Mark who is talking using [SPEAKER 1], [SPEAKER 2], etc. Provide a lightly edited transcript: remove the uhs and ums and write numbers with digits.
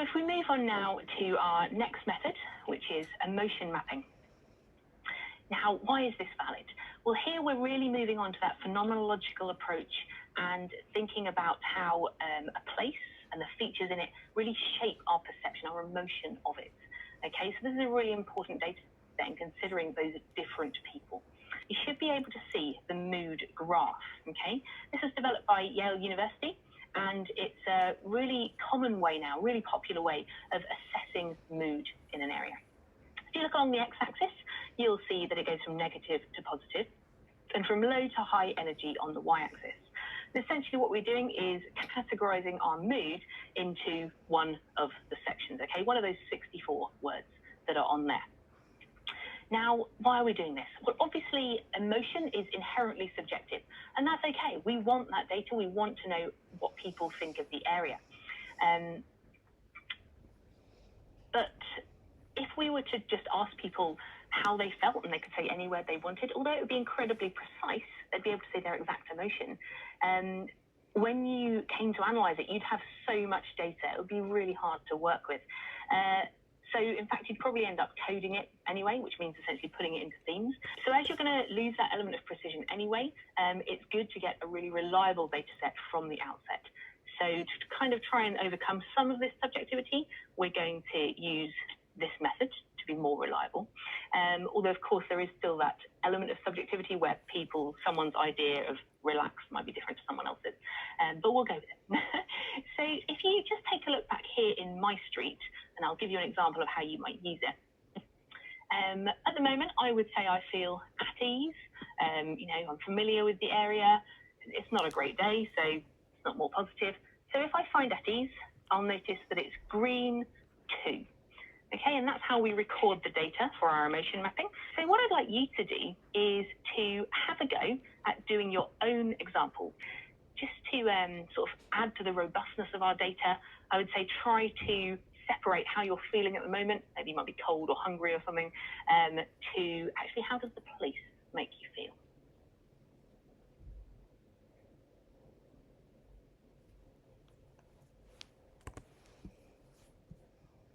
[SPEAKER 1] If we move on now to our next method, which is emotion mapping. Now, why is this valid? Well, here we're really moving on to that phenomenological approach and thinking about how a place and the features in it really shape our perception, our emotion of it. Okay, so this is a really important data set in considering those different people. You should be able to see the mood graph, okay? This was developed by Yale University, and it's a really common way now, really popular way of assessing mood in an area. If you look along the x-axis, you'll see that it goes from negative to positive, and from low to high energy on the y-axis. Essentially what we're doing is categorizing our mood into one of the sections, okay? One of those 64 words that are on there. Now, why are we doing this? Well, obviously, emotion is inherently subjective, and that's okay. We want that data. We want to know what people think of the area. But if we were to just ask people how they felt, and they could say any word they wanted, although it would be incredibly precise, they'd be able to say their exact emotion. When you came to analyze it, you'd have so much data. It would be really hard to work with. So in fact, you'd probably end up coding it anyway, which means essentially putting it into themes. So as you're going to lose that element of precision anyway, it's good to get a really reliable data set from the outset. So to kind of try and overcome some of this subjectivity, we're going to use this method to be more reliable. Although, of course, there is still that element of subjectivity where someone's idea of relax might be different to someone else's. But we'll go with it. So if you just take a look back here in my street, and I'll give you an example of how you might use it. At the moment, I would say I feel at ease. You know, I'm familiar with the area. It's not a great day, so it's not more positive. So if I find at ease, I'll notice that it's green 2. Okay, and that's how we record the data for our emotion mapping. So what I'd like you to do is to have a go at doing your own example. Just to sort of add to the robustness of our data, I would say try to separate how you're feeling at the moment, maybe you might be cold or hungry or something, to actually how does the place